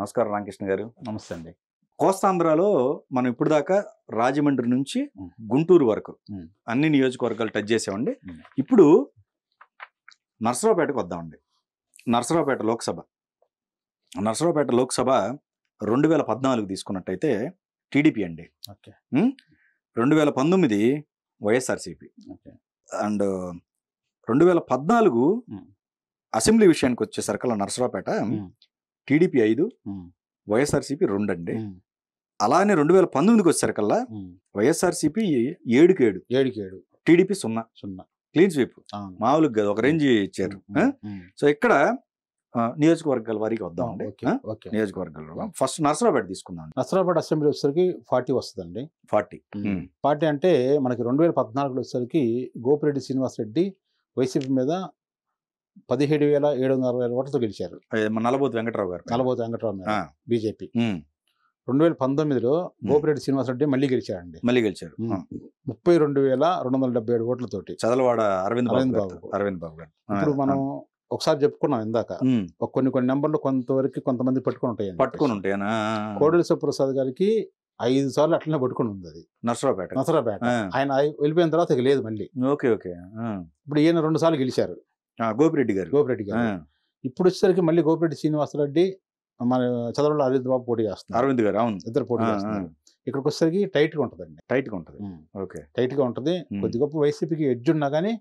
నమస్కారం రామకృష్ణ గారు. నమస్తే అండి. కోస్తాంధ్రలో మనం ఇప్పుడు దాకా రాజమండ్రి నుంచి గుంటూరు వరకు అన్ని నియోజకవర్గాలు టచ్ చేసామండి. ఇప్పుడు నర్సరావుపేటకు వద్దామండి. నర్సరావుపేట లోక్సభ 2014 తీసుకున్నట్టయితే టీడీపీ అండి. 2019 వైఎస్ఆర్సీపీ అండ్ 2014 అసెంబ్లీ విషయానికి వచ్చేసరికల్లా నర్సరావుపేట టీడీపీ 5 వైఎస్ఆర్సీపీ 2 అండి. అలానే 2019కి వచ్చేసరికల్లా వైఎస్ఆర్సీపీ 7 టీడీపీ 0 క్లీన్ స్వీప్. మామూలుగా కదా, ఒక రేంజ్ ఇచ్చారు. సో ఇక్కడ నియోజకవర్గాల వారికి వద్దామండి. నియోజకవర్గాలు ఫస్ట్ నర్సరావుపేట తీసుకుందాం. నర్సరావుపేట అసెంబ్లీ వచ్చేసరికి 40 వస్తుందండి. 40 అంటే మనకి 2014 వచ్చేసరికి గోపిరెడ్డి శ్రీనివాసరెడ్డి వైసీపీ మీద 17,760 ఓట్లతో గెలిచారు. నల్లబోతు వెంకటరావు మీద బీజేపీ. 2019లో గోపిరెడ్డి శ్రీనివాసరెడ్డి మళ్ళీ గెలిచారండి. 32,277 ఓట్లతోటి చదలవాడ అరవింద్ బాబు గారు. ఇప్పుడు మనం ఒకసారి చెప్పుకున్నాం ఇందాక, కొన్ని నెంబర్లు కొంతమంది పట్టుకొని ఉంటాయి. కోడెల శివప్రసాద్ గారికి 5 సార్లు అట్లనే పట్టుకుని ఉంది అది నర్సరావుపేట. ఆయన వెళ్ళిపోయిన తర్వాత ఇక లేదు మళ్ళీ. ఇప్పుడు ఈయన 2 సార్లు గెలిచారు గోపిరెడ్డి గారు. ఇప్పుడు వచ్చేసరికి మళ్ళీ గోపిరెడ్డి శ్రీనివాసరెడ్డి మన చదవలో అరవింద్ బాబు పోటీ చేస్తున్నారు. అరవింద్ గారు ఇద్దరు పోటీ చేస్తున్నారు. ఇక్కడికి వచ్చేసరికి టైట్ గా ఉంటదండి. టైట్ గా ఉంటది. కొద్ది గొప్ప వైసీపీకి ఎడ్జ్ ఉన్నా గానీ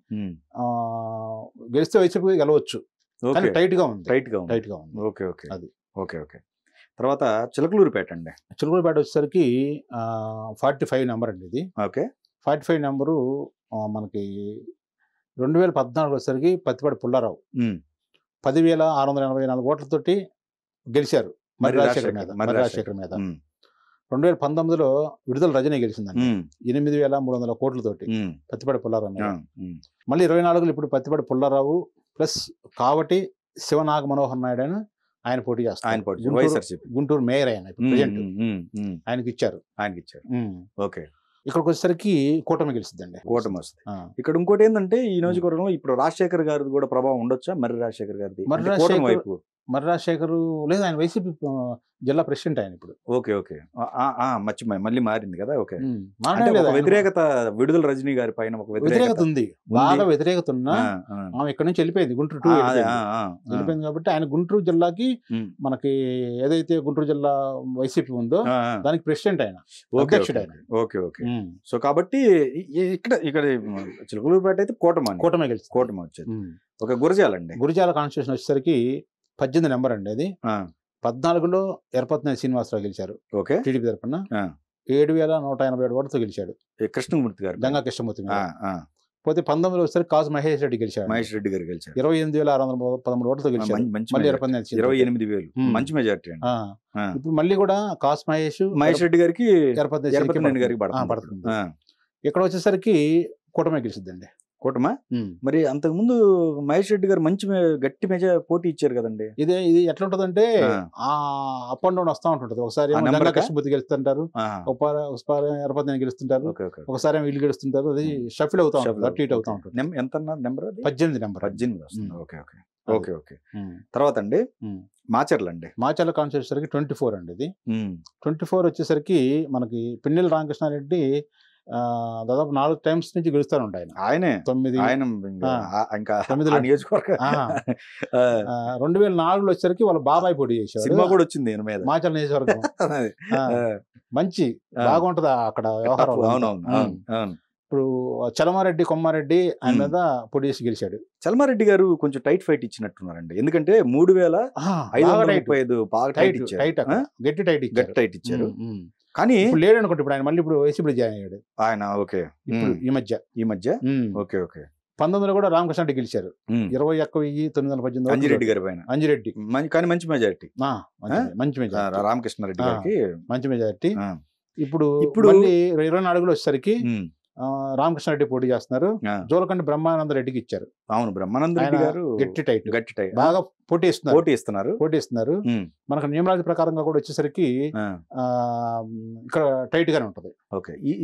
గెలిస్తే వైసీపీ గెలవచ్చు. టైట్ గా ఉంది. అది తర్వాత చిలకలూరుపేట అండి. చిలకలూరుపేట వచ్చేసరికి 45 నెంబర్ అండి ఇది. 45 నెంబరు మనకి 2014 వచ్చేసరికి పత్తిపాటి పుల్లారావు 10,684 ఓట్లతోటి గెలిచారు మరి రాజశేఖర్ మీద. 2019లో విడుదల రజనీ గెలిచిందండి 8,300 కోట్లతోటి పత్తిపాటి పుల్లారావు మీద. మళ్ళీ 24లో ఇప్పుడు పత్తిపాటి పుల్లారావు ప్లస్ కావటి శివనాగ మనోహర్ నాయుడు అని ఆయన పోటీ చేస్తారు. గుంటూరు మేయర్ ఆయన ప్రెజెంట్ ఆయనకి ఇచ్చారు. ఇక్కడికి వచ్చేసరికి కూటమి గెలుస్తుందండి. ఇక్కడ ఇంకోటి ఏంటంటే ఈ నియోజకవర్గంలో ఇప్పుడు రాజశేఖర్ గారిది కూడా ప్రభావం ఉండొచ్చా? మర్రి రాజశేఖర్ గారిది మర్రి రాజశేఖర్ లేదు, ఆయన వైసీపీ జిల్లా ప్రెసిడెంట్ ఆయన ఇప్పుడు. మళ్ళీ మారింది కదా. వ్యతిరేకత విడుదల రజనీ గారి పైన వ్యతిరేకత ఉంది, బాగా వ్యతిరేకత ఉన్నా ఆమె ఇక్కడ నుంచి వెళ్ళిపోయింది, గుంటూరు 2 వెళ్ళిపోయింది. కాబట్టి ఆయన గుంటూరు జిల్లాకి మనకి ఏదైతే గుంటూరు జిల్లా వైసీపీ ఉందో దానికి ప్రెసిడెంట్ ఆయన, అధ్యక్షుడు ఆయన. సో కాబట్టి ఇక్కడ చిలకలూరుపేట అయితే కూటమి వచ్చేది. గురజాల కాన్స్టిట్యూషన్ వచ్చేసరికి 18 నెంబర్ అండి. అది 14లో ఎరపతినేని శ్రీనివాసరావు గెలిచారు టీడీపీ తరఫున. 7,187 ఓట్లతో గెలిచాడు కృష్ణమూర్తి గారు, గంగా కృష్ణమూర్తి గారు. పోతే 19లో వచ్చేసరికి కాసు మహేష్ రెడ్డి గెలిచాడు. 28,613 ఓట్లతో గెలిచాడు. మళ్ళీ 28,000 మంచి మెజారిటీ. ఇప్పుడు మళ్ళీ కూడా కాసు మహేష్ రెడ్డి గారికి ఎరపతినేని గారికి పడుతుంది. ఇక్కడ వచ్చేసరికి కూటమి గెలిచిద్దండి. మరి అంతకుముందు మహేష్ రెడ్డి గారు మంచి గట్టి పోటీ ఇచ్చారు కదండి. ఇది ఎట్లా ఉంటదంటే అప్ అండ్ డౌన్ వస్తా ఉంటుంటది. ఒకసారి కృష్ణమూర్తి గెలుస్తుంటారు, ఒకసారి ఎరపతినేని గెలుస్తుంటారు, ఒకసారి వీళ్ళు గెలుస్తుంటారు. అది షఫిల్ అవుతా ఉంటుంది, అటు ఇటు అవుతా ఉంటుంది. ఎంత నెంబర్? 18 నెంబర్. తర్వాత అండి మాచర్ల కాన్స్టిట్యూన్సీకి 24 అండి. ఇది 24 వచ్చేసరికి మనకి పిన్నెల రామకృష్ణారెడ్డి దాదాపు 4 టైమ్స్ నుంచి గెలుస్తాను ఉంటాయి. ఆయనే 2004లో వచ్చేసరికి వాళ్ళ బాబాయ్ పోటీ చేశారు. సినిమా కూడా వచ్చింది మాచర్ల నియోజకవర్గం. మంచి బాగుంటది అక్కడ వ్యవహారం. ఇప్పుడు చలమారెడ్డి కొమ్మారెడ్డి ఆయన మీద పోటీ చేసి గెలిచాడు. చలమారెడ్డి గారు కొంచెం టైట్ ఫైట్ ఇచ్చినట్టున్నారండి. ఎందుకంటే 3,535 గట్టి టైట్ ఇచ్చారు. కానీ లేడు అనుకుంటే ఇప్పుడు ఆయన మళ్ళీ ఇప్పుడు వైసీపీ జాయిన్ అయ్యాడు ఆయన. ఈ మధ్య 19లో కూడా రామకృష్ణ గెలిచారు 21,918 అంజిరెడ్డి గారి పైన. కానీ మంచి మెజారిటీ రామకృష్ణారెడ్డి గారికి మంచి మెజారిటీ. ఇప్పుడు 24లో వచ్చేసరికి రామకృష్ణారెడ్డి పోటీ చేస్తున్నారు. జోలకండి బ్రహ్మానంద రెడ్డికి ఇచ్చారు. అవును, బ్రహ్మానంద రెడ్డి గారు గట్టి టైట్ బాగా పోటీ ఇస్తున్నారు. మనకు నియమరాజు ప్రకారంగా కూడా వచ్చేసరికి ఇక్కడ టైట్ గానే ఉంటది.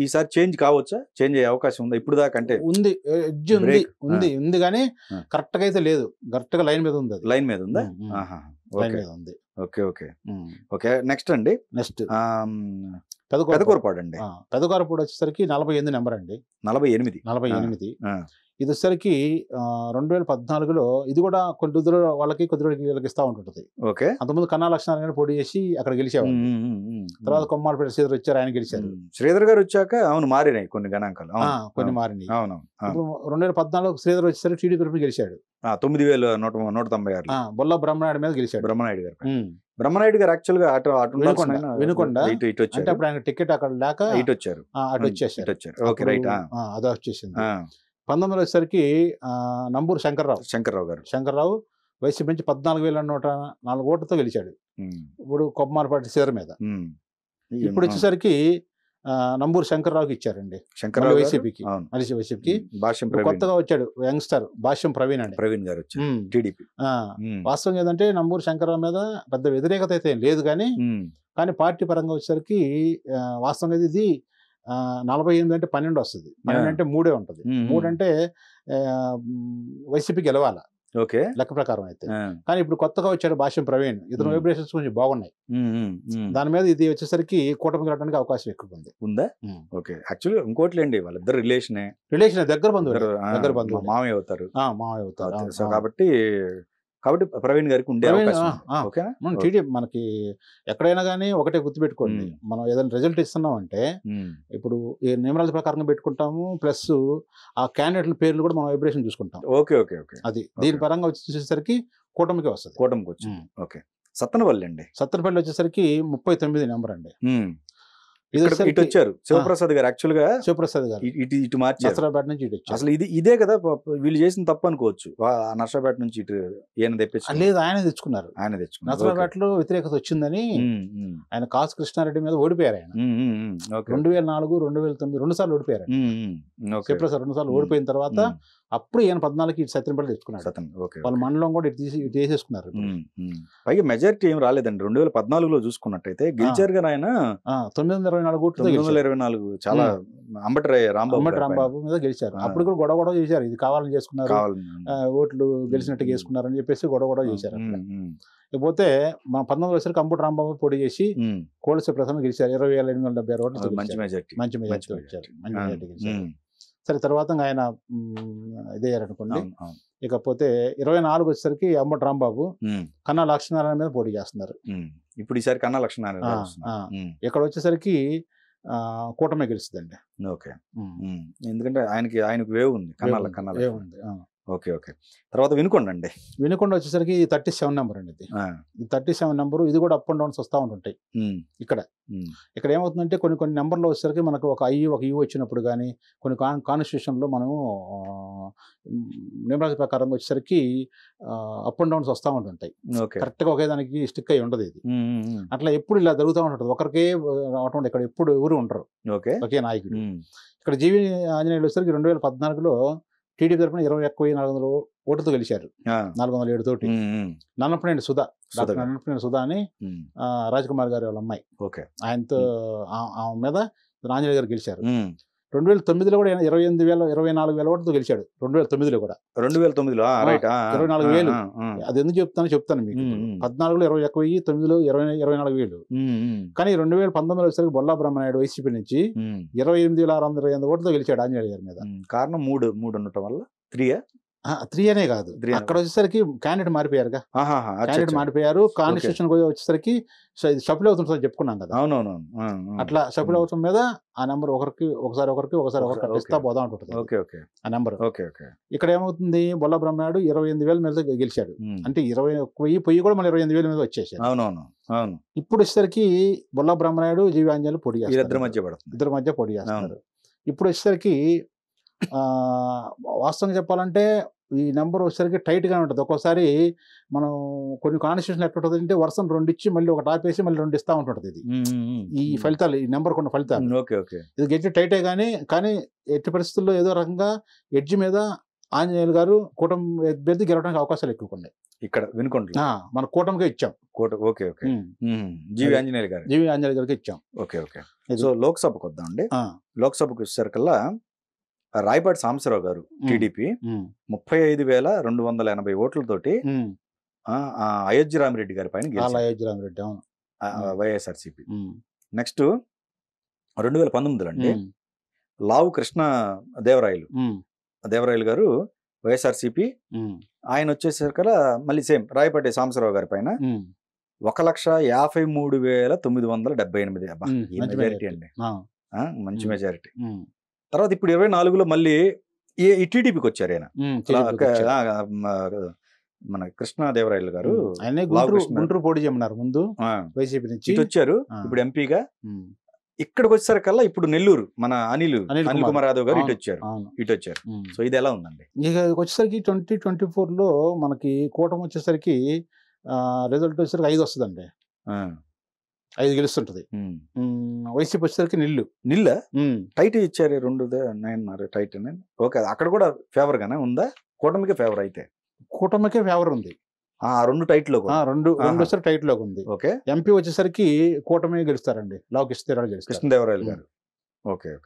ఈసారి చేంజ్ కావచ్చా? చేంజ్ అయ్యే అవకాశం ఉందా? ఇప్పుడు దాకా అంటే ఉంది కానీ కరెక్ట్ గా అయితే లేదు. కరెక్ట్ గా లైన్ మీద ఉంది. లైన్ మీద ఉందా? ఓకే ఉంది. Okay okay okay. నెక్స్ట్ అండి నెక్స్ట్ ఆమ్, పెదకూరపాడు పెదకూరపాడు అండి. పెదకూరపాడు వచ్చేసరికి 48 నెంబర్ అండి. 48. 48 ఆ, ఇది వచ్చేసరికి 2014లో ఇది కూడా కొన్ని రోజులు వాళ్ళకి కొద్ది రోజులకి వీళ్ళకి ఇస్తా ఉంటుంటది. ఓకే. అంతకుముందు కన్నా లక్ష్మణ పోటీ చేసి అక్కడ గెలిచేవాళ్ళు. తర్వాత కొమ్మాడపేట శ్రీధర్ వచ్చారు, ఆయన గెలిచారు. శ్రీధర్ గారు వచ్చాక అవును మారినాయి కొన్ని గణాంకాలు. కొన్ని మారినాయి. అవును. ఇప్పుడు 2014 శ్రీధర్ వచ్చేసరికి టీడీపీ తరఫున గెలిచాడు. 9196. బొల్ల బ్రహ్మనాయుడు మీద గెలిచాడు. బ్రహ్మనాయుడు గారు. బ్రహ్మనాయుడు గారు యాక్చువల్ గా అటు వినుకొండ ఇటు అంటే అప్పుడు ఆయన టికెట్ అక్కడ లేక ఇటు వచ్చారు. అటు వచ్చేసారు. Okay right. అది వచ్చేసింది. 19 వచ్చేసరికి నంబూరు శంకర్రావు గారు వైసీపీ నుంచి 14,104 ఓట్లతో గెలిచాడు. ఇప్పుడు కొమ్మారపాటి శ్రీధర్ మీద. ఇప్పుడు వచ్చేసరికి నంబూరు శంకర్రావుకి ఇచ్చారండి. శంకర్రావు వైసీపీకి కొత్తగా వచ్చాడు యంగ్స్టర్ భాష్యం ప్రవీణ్ గారు వచ్చారు టీడీపీ. వాస్తవం ఏంటంటే నంబూరు శంకర్రావు మీద పెద్ద వ్యతిరేకత అయితే ఏం లేదు, కానీ పార్టీ పరంగా వచ్చేసరికి వాస్తవంగా ఇది 48 అంటే 12 వస్తుంది. 12 అంటే 3 ఉంటుంది. 3 అంటే వైసీపీ గెలవాల ఓకే లెక్క ప్రకారం అయితే. కానీ ఇప్పుడు కొత్తగా వచ్చాడు భాష్యం ప్రవీణ్, ఇతను వైబ్రేషన్స్ కొంచెం బాగున్నాయి. దాని మీద ఇది వచ్చేసరికి కూటమి గెలవడానికి అవకాశం ఎక్కువ ఉందా? ఓకే. యాక్చువల్లీ ఇంకోట్లేండి, వాళ్ళిద్దరు రిలేషన్ దగ్గర బంధువులు మామయ్య అవుతారు. సో కాబట్టి ప్రవీణ్ గారికి ఉండే టీడీపీ మనకి ఎక్కడైనా కానీ ఒకటే గుర్తుపెట్టుకోండి, మనం ఏదైనా రిజల్ట్ ఇస్తున్నాం అంటే ఇప్పుడు ఈ నియమాల ప్రకారంగా పెట్టుకుంటాము, ప్లస్ ఆ క్యాండిడేట్ల పేర్లు కూడా మనం వైబ్రేషన్ చూసుకుంటాం. Okay okay okay. అది దీని పరంగా వచ్చేసరికి కూటమికి వస్తుంది. కూటమికి వచ్చింది. ఓకే. సత్తెనపల్లి అండి. సత్తెనపల్లి వచ్చేసరికి 39 నెంబర్ అండి. ఇటు వచ్చారు శివప్రసాద్ గారు. యాక్చువల్ గా శివప్రసాద్ గారు ఇటు మార్చి నర్సరావుపేట నుంచి ఇటు వచ్చారు. అసలు ఇదే కదా వీళ్ళు చేసిన తప్పు అనుకోవచ్చు. నర్సరావుపేట నుంచి ఇటు ఈయన తెప్పించారు. లేదు, ఆయన తెచ్చుకున్నారు. నర్సరావుపేటలో వ్యతిరేకత వచ్చిందని ఆయన కాసు కృష్ణారెడ్డి మీద ఓడిపోయారు. ఆయన 2004, 2009 2 సార్లు ఓడిపోయారు. శివప్రసాద్ 2 సార్లు ఓడిపోయిన తర్వాత అప్పుడు ఈయన 14కి ఇటు సత్యనపల్లి తెచ్చుకున్నాడు. వాళ్ళ మండలం కూడా ఇటు వేసేసుకున్నారు. పైగా మెజారిటీ ఏం రాలేదండి. 2014లో చూసుకున్నట్టయితే గెలిచారు కానీ ఆయన 924 ఓట్లు 924 చాలా అంబటి రాంబాబు మీద గెలిచారు. అప్పుడు కూడా గొడవ చేశారు, ఇది కావాలని చేసుకున్నారు, ఓట్లు గెలిచినట్టు చేసుకున్నారని చెప్పేసి గొడవ చేశారు. ఇకపోతే మన 19 వచ్చరికి అంబటి రాంబాబు పోటీ చేసి కోళ్ళ ప్రథమ గెలిచారు. 20,876 ఓట్లు. మంచి మెజారిటీ గెలిచారు. సరే, తర్వాత ఆయన ఇదయ్యారనుకోండి. ఇకపోతే 24 వచ్చేసరికి అంబటి రాంబాబు కన్నా లక్ష్మీనారాయణ మీద పోటీ చేస్తున్నారు. ఇప్పుడు ఈసారి కన్నా లక్ష్మీనారాయణ ఇక్కడ వచ్చేసరికి కూటమి గెలుస్తుందండి. ఓకే. ఎందుకంటే ఆయనకు వేవ్ ఉంది. వేవ్ ఉంది. Okay okay. తర్వాత వినుకొండ అండి. వినుకొండ వచ్చేసరికి 37 నెంబర్ అండి. ఇది 37 నెంబరు. ఇది కూడా అప్ అండ్ డౌన్స్ వస్తూ ఉంటుంటాయి. ఇక్కడ ఏమవుతుందంటే కొన్ని నెంబర్లో వచ్చేసరికి మనకు ఒక యూ వచ్చినప్పుడు కానీ కొన్ని కాన్స్టిట్యూషన్లో మనము నియమాల ప్రకారం వచ్చేసరికి అప్ అండ్ డౌన్స్ వస్తూ ఉంటుంటాయి. కరెక్ట్గా ఒకే దానికి స్టిక్ అయి ఉండదు ఇది. అట్లా ఎప్పుడు ఇలా జరుగుతూ ఉంటుంది. ఒకరికే రావటం ఇక్కడ ఎప్పుడు ఎవరు ఉండరు ఒకే నాయకుడు. ఇక్కడ జీవి ఆంజనేయులు వచ్చేసరికి 2014లో టీడీపీ తరఫున 21,400 ఓట్లతో గెలిచారు. 407 తోటి. నన్నపనేని సుధా అని రాజ్కుమార్ గారి వాళ్ళ అమ్మాయి, ఆయనతో ఆమె మీద ఆంజనేయ గారు గెలిచారు. 2009లో కూడా 24,000 ఓట్లతో గెలిచాడు. 2009లో కూడా 24,000. అది ఎందుకు చెప్తాను మీకు. 14లో 21,000, 9లో 24,000. కానీ 2019లో వచ్చేసరికి బొల్లా బ్రహ్మనాయుడు వైసీపీ నుంచి 28,625 ఓట్లతో గెలిచాడు ఆంజనేయ గారి మీద. కారణం 3 ఉండటం వల్ల 3 అనే కాదు, అక్కడ వచ్చేసరికి క్యాండిడేట్ మారిపోయారుగా. మారిపోయారు. కాన్స్టిట్యూషన్ వచ్చేసరికి షఫుల్ అవుతుంది చెప్పుకున్నాం కదా. అట్లా షఫుల్ అవుతున్న మీద ఆ నెంబర్ ఒకసారి ఇస్తా పోదా ఉంటుంది ఆ నెంబర్. ఇక్కడ ఏమవుతుంది, బొల్ల బ్రహ్మనాయుడు 28,000 మీద గెలిచాడు. అంటే 21,000 పొయ్యి కూడా మళ్ళీ 28,000 మీద వచ్చేసాడు. ఇప్పుడు వచ్చేసరికి బొల్ల బ్రహ్మనాయుడు జీవి ఆంజనేయులు పోటీ చేస్తారు. ఇద్దరి మధ్య పోటీ చేస్తున్నారు. ఇప్పుడు వచ్చేసరికి వాస్తవంగా చెప్పాలంటే ఈ నెంబర్ వచ్చేసరికి టైట్గా ఉంటుంది. ఒక్కోసారి మనం కొన్ని కాన్స్టిట్యూషన్ ఎట్లా ఉంటుంది అంటే వర్షం 2 ఇచ్చి మళ్ళీ ఒకటి ఆపేసి మళ్ళీ 2 ఇస్తూ ఉంటుంటుంది. ఇది ఈ ఫలితాలు, ఈ నెంబర్ కొన్ని ఫలితాలు. ఇది గెలిచి టైటే కానీ ఎట్టి పరిస్థితుల్లో ఏదో రకంగా ఎడ్జ్ మీద ఆంజనేయులు గారు కూటమి అభ్యర్థి గెలవడానికి అవకాశాలు ఎక్కువ ఉన్నాయి. ఇక్కడ వినుకొండ మన కూటమికే ఇచ్చాం. జీవి ఆంజనేయులు గారికి ఇచ్చాం. సో లోక్సభకు వద్దామండి. లోక్సభకు వచ్చేసరికల్లా రాయపాటి సాంబశివరావు గారు టీడీపీ 35,280 ఓట్లతోటి అయోధ్య రామిరెడ్డి గారి పైన గెలిచింది అయోధ్య రామిరెడ్డి, అవును. వైఎస్ఆర్సీపీ. నెక్స్ట్ 2019 అండి లావు కృష్ణ దేవరాయలు గారు వైఎస్ఆర్సీపీ. ఆయన వచ్చేసరికల్లా మళ్ళీ సేమ్ రాయపాటి సాంబశివరావు గారి పైన 1,53,978. అబ్బా, ఈ మెజారిటీ అండి, మంచి మెజారిటీ. తర్వాత ఇప్పుడు 24లో మళ్ళీ ఈ టీడీపీకి వచ్చారు ఆయన, మన కృష్ణదేవరాయలు గారు. గుంటూరు పోటీ చేయమన్నారు ముందు, వైసీపీ నుంచి ఇటు వచ్చారు, ఇప్పుడు ఎంపీగా. ఇక్కడికి వచ్చేసరికల్లా ఇప్పుడు నెల్లూరు మన అనిల్ కుమార్ యాదవ్ గారు ఇటు వచ్చారు. సో ఇది ఎలా ఉందండి? ఇక వచ్చేసరికి 2024లో మనకి కూటమి వచ్చేసరికి రిజల్ట్ వచ్చేసరికి 5 వస్తుందండి, 5 గెలుస్తుంటది. వైసీపీ వచ్చేసరికి నిల్ల టైట్ ఇచ్చారు 2 టైట్. ఓకే, అక్కడ కూడా ఫేవర్ గానే ఉందా? కూటమికి ఫేవర్ అయితే కూటమికే ఫేవర్ ఉంది. 2 టైట్ లో రెండు టైట్ లోకి ఉంది. ఓకే, ఎంపీ వచ్చేసరికి కూటమి గెలుస్తారండి, లావు కృష్ణదేవరాయలు గారు. ఓకే.